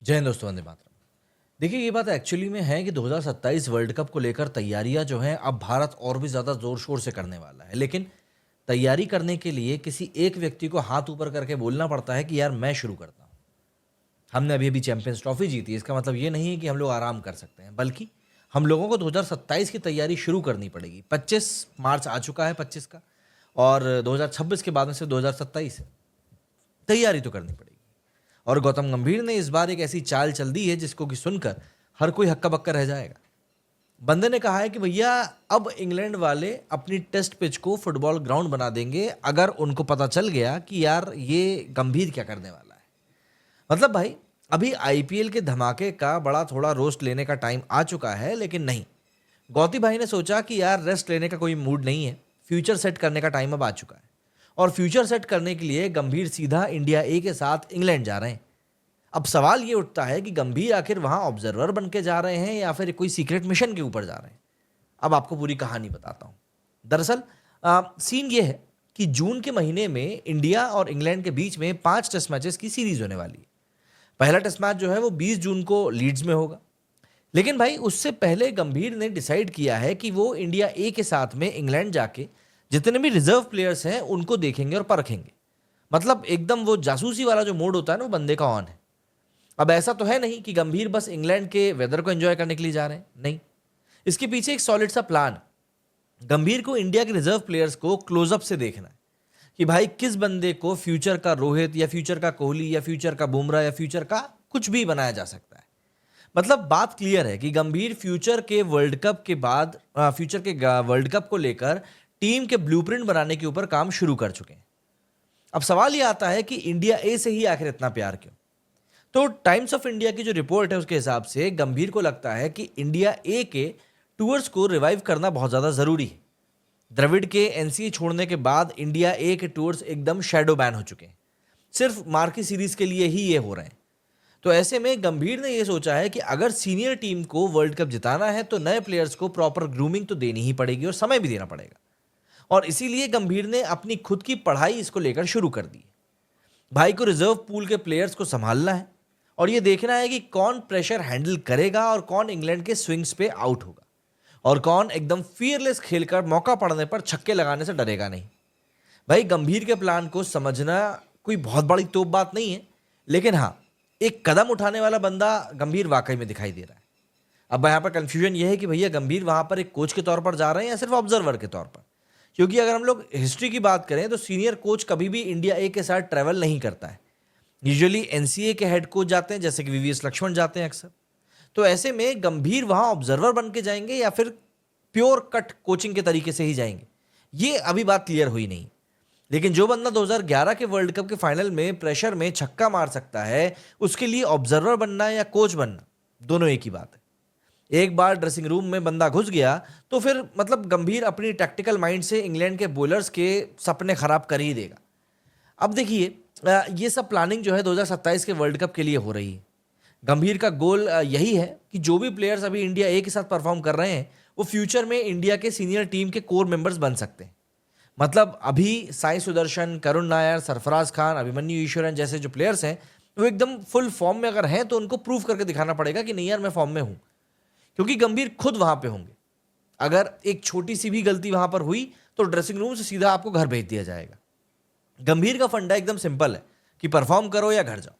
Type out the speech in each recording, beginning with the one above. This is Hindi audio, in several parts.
जय हिंद दोस्तों, वंदे मातरम। देखिए, ये बात एक्चुअली में है कि 2027 वर्ल्ड कप को लेकर तैयारियां जो हैं अब भारत और भी ज़्यादा ज़ोर शोर से करने वाला है। लेकिन तैयारी करने के लिए किसी एक व्यक्ति को हाथ ऊपर करके बोलना पड़ता है कि यार मैं शुरू करता हूँ। हमने अभी अभी चैंपियंस ट्रॉफी जीती, इसका मतलब ये नहीं है कि हम लोग आराम कर सकते हैं, बल्कि हम लोगों को 2027 की तैयारी शुरू करनी पड़ेगी। 25 मार्च आ चुका है 25 का, और 2026 के बाद में से 2027 है। तैयारी तो करनी पड़ेगी। और गौतम गंभीर ने इस बार एक ऐसी चाल चल दी है जिसको कि सुनकर हर कोई हक्का बक्का रह जाएगा। बंदे ने कहा है कि भैया, अब इंग्लैंड वाले अपनी टेस्ट पिच को फुटबॉल ग्राउंड बना देंगे अगर उनको पता चल गया कि यार ये गंभीर क्या करने वाला है। मतलब भाई, अभी आईपीएल के धमाके का बड़ा थोड़ा रोस्ट लेने का टाइम आ चुका है, लेकिन नहीं, गौती भाई ने सोचा कि यार रेस्ट लेने का कोई मूड नहीं है, फ्यूचर सेट करने का टाइम अब आ चुका है। और फ्यूचर सेट करने के लिए गंभीर सीधा इंडिया ए के साथ इंग्लैंड जा रहे हैं। अब सवाल ये उठता है कि गंभीर आखिर वहां ऑब्जर्वर बन के जा रहे हैं या फिर कोई सीक्रेट मिशन के ऊपर जा रहे हैं। अब आपको पूरी कहानी बताता हूं। दरअसल सीन ये है कि जून के महीने में इंडिया और इंग्लैंड के बीच में 5 टेस्ट मैचेस की सीरीज होने वाली है। पहला टेस्ट मैच जो है वो 20 जून को लीड्स में होगा। लेकिन भाई, उससे पहले गंभीर ने डिसाइड किया है कि वो इंडिया ए के साथ में इंग्लैंड जाके जितने भी रिजर्व प्लेयर्स हैं उनको देखेंगे और परखेंगे। मतलब एकदम वो जासूसी वाला जो मोड होता है ना, वो बंदे का ऑन है। अब ऐसा तो है नहीं कि गंभीर बस इंग्लैंड के वेदर को एंजॉय करने के लिए जा रहे हैं, नहीं। इसके पीछे एक सॉलिड सा प्लान। गंभीर को इंडिया के रिजर्व प्लेयर्स को क्लोजअप से देखना है कि भाई किस बंदे को फ्यूचर का रोहित या फ्यूचर का कोहली या फ्यूचर का बुमराह या फ्यूचर का कुछ भी बनाया जा सकता है। मतलब बात क्लियर है कि गंभीर फ्यूचर के वर्ल्ड कप के बाद फ्यूचर के वर्ल्ड कप को लेकर टीम के ब्लूप्रिंट बनाने के ऊपर काम शुरू कर चुके हैं। अब सवाल यह आता है कि इंडिया ए से ही आखिर इतना प्यार क्यों? तो टाइम्स ऑफ इंडिया की जो रिपोर्ट है उसके हिसाब से गंभीर को लगता है कि इंडिया ए के टूर्स को रिवाइव करना बहुत ज़्यादा ज़रूरी है। द्रविड़ के एनसीए छोड़ने के बाद इंडिया ए के टूर्स एकदम शैडो बैन हो चुके हैं। सिर्फ मार्की सीरीज के लिए ही ये हो रहे हैं। तो ऐसे में गंभीर ने यह सोचा है कि अगर सीनियर टीम को वर्ल्ड कप जिताना है तो नए प्लेयर्स को प्रॉपर ग्रूमिंग तो देनी ही पड़ेगी और समय भी देना पड़ेगा। और इसीलिए गंभीर ने अपनी खुद की पढ़ाई इसको लेकर शुरू कर दी। भाई को रिजर्व पूल के प्लेयर्स को संभालना है और ये देखना है कि कौन प्रेशर हैंडल करेगा और कौन इंग्लैंड के स्विंग्स पे आउट होगा और कौन एकदम फियरलेस खेलकर मौका पड़ने पर छक्के लगाने से डरेगा नहीं। भाई, गंभीर के प्लान को समझना कोई बहुत बड़ी तोप बात नहीं है, लेकिन हाँ, एक कदम उठाने वाला बंदा गंभीर वाकई में दिखाई दे रहा है। अब यहाँ पर कंफ्यूजन यह है कि भैया गंभीर वहां पर एक कोच के तौर पर जा रहे हैं या सिर्फ ऑब्जर्वर के तौर पर। क्योंकि अगर हम लोग हिस्ट्री की बात करें तो सीनियर कोच कभी भी इंडिया ए के साथ ट्रैवल नहीं करता है। यूजुअली एनसीए के हेड कोच जाते हैं, जैसे कि वीवीएस लक्ष्मण जाते हैं अक्सर। तो ऐसे में गंभीर वहां ऑब्जर्वर बन के जाएंगे या फिर प्योर कट कोचिंग के तरीके से ही जाएंगे, ये अभी बात क्लियर हुई नहीं। लेकिन जो बंदा 2011 के वर्ल्ड कप के फाइनल में प्रेशर में छक्का मार सकता है, उसके लिए ऑब्जर्वर बनना या कोच बनना दोनों एक ही बात है। एक बार ड्रेसिंग रूम में बंदा घुस गया तो फिर मतलब गंभीर अपनी टैक्टिकल माइंड से इंग्लैंड के बॉलर्स के सपने खराब कर ही देगा। अब देखिए, ये सब प्लानिंग जो है 2027 के वर्ल्ड कप के लिए हो रही है। गंभीर का गोल यही है कि जो भी प्लेयर्स अभी इंडिया ए के साथ परफॉर्म कर रहे हैं वो फ्यूचर में इंडिया के सीनियर टीम के कोर मेंबर्स बन सकते हैं। मतलब अभी साई सुदर्शन, करुण नायर, सरफराज खान, अभिमन्यु ईश्वरन जैसे जो प्लेयर्स हैं वो एकदम फुल फॉर्म में अगर हैं तो उनको प्रूव करके दिखाना पड़ेगा कि नहीं यार, मैं फॉर्म में हूं। क्योंकि गंभीर खुद वहां पे होंगे। अगर एक छोटी सी भी गलती वहां पर हुई तो ड्रेसिंग रूम से सीधा आपको घर भेज दिया जाएगा। गंभीर का फंडा एकदम सिंपल है कि परफॉर्म करो या घर जाओ।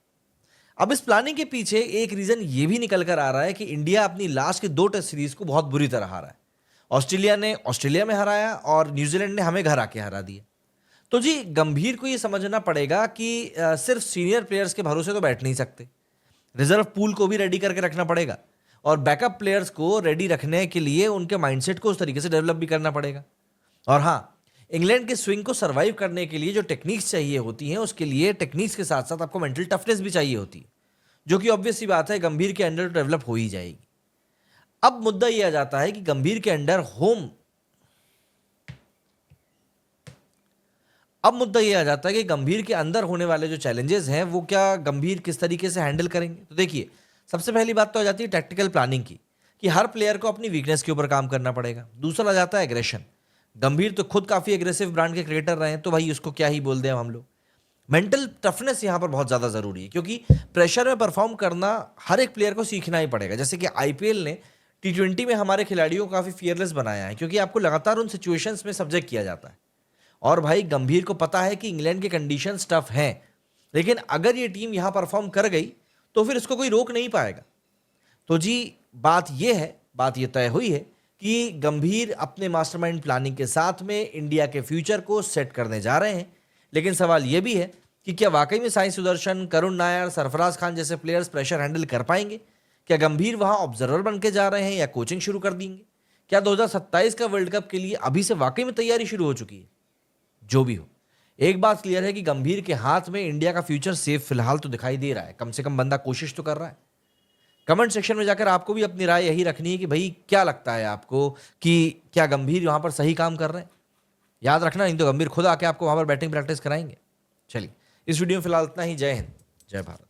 अब इस प्लानिंग के पीछे एक रीजन ये भी निकल कर आ रहा है कि इंडिया अपनी लास्ट के 2 टेस्ट सीरीज को बहुत बुरी तरह हारा है। ऑस्ट्रेलिया ने ऑस्ट्रेलिया में हराया और न्यूजीलैंड ने हमें घर आके हरा दिया। तो जी, गंभीर को ये समझना पड़ेगा कि सिर्फ सीनियर प्लेयर्स के भरोसे तो बैठ नहीं सकते। रिजर्व पूल को भी रेडी करके रखना पड़ेगा और बैकअप प्लेयर्स को रेडी रखने के लिए उनके माइंडसेट को उस तरीके से डेवलप भी करना पड़ेगा। और हाँ, इंग्लैंड के स्विंग को सर्वाइव करने के लिए जो टेक्निक्स चाहिए होती हैं, उसके लिए टेक्निक्स के साथ साथ आपको मेंटल टफनेस भी चाहिए होती है, जो कि ऑब्वियस सी बात है गंभीर के अंडर डेवलप हो ही जाएगी। अब मुद्दा यह आ जाता है कि गंभीर के अंडर गंभीर के अंदर होने वाले जो चैलेंजेस हैं वो क्या गंभीर किस तरीके से हैंडल करेंगे। तो देखिए, सबसे पहली बात तो आ जाती है टैक्टिकल प्लानिंग की, कि हर प्लेयर को अपनी वीकनेस के ऊपर काम करना पड़ेगा। दूसरा आ जाता है एग्रेशन। गंभीर तो खुद काफी एग्रेसिव ब्रांड के क्रिकेटर रहे हैं, तो भाई उसको क्या ही बोल दें हम लोग। मेंटल टफनेस यहाँ पर बहुत ज़्यादा ज़रूरी है, क्योंकि प्रेशर में परफॉर्म करना हर एक प्लेयर को सीखना ही पड़ेगा। जैसे कि आईपीएल ने टी20 में हमारे खिलाड़ियों को काफ़ी फियरलेस बनाया है, क्योंकि आपको लगातार उन सिचुएशंस में सब्जेक्ट किया जाता है। और भाई गंभीर को पता है कि इंग्लैंड के कंडीशंस टफ हैं, लेकिन अगर ये टीम यहाँ परफॉर्म कर गई तो फिर इसको कोई रोक नहीं पाएगा। तो जी बात ये तय हुई है कि गंभीर अपने मास्टरमाइंड प्लानिंग के साथ में इंडिया के फ्यूचर को सेट करने जा रहे हैं। लेकिन सवाल ये भी है कि क्या वाकई में साई सुदर्शन, करुण नायर, सरफराज खान जैसे प्लेयर्स प्रेशर हैंडल कर पाएंगे? क्या गंभीर वहां ऑब्जर्वर बन के जा रहे हैं या कोचिंग शुरू कर देंगे? क्या 2027 का वर्ल्ड कप के लिए अभी से वाकई में तैयारी शुरू हो चुकी है? जो भी हो, एक बात क्लियर है कि गंभीर के हाथ में इंडिया का फ्यूचर सेफ फिलहाल तो दिखाई दे रहा है। कम से कम बंदा कोशिश तो कर रहा है। कमेंट सेक्शन में जाकर आपको भी अपनी राय यही रखनी है कि भाई क्या लगता है आपको कि क्या गंभीर वहां पर सही काम कर रहे हैं? याद रखना, नहीं तो गंभीर खुद आके आपको वहां पर बैटिंग प्रैक्टिस कराएंगे। चलिए, इस वीडियो में फिलहाल इतना ही। जय हिंद, जय भारत।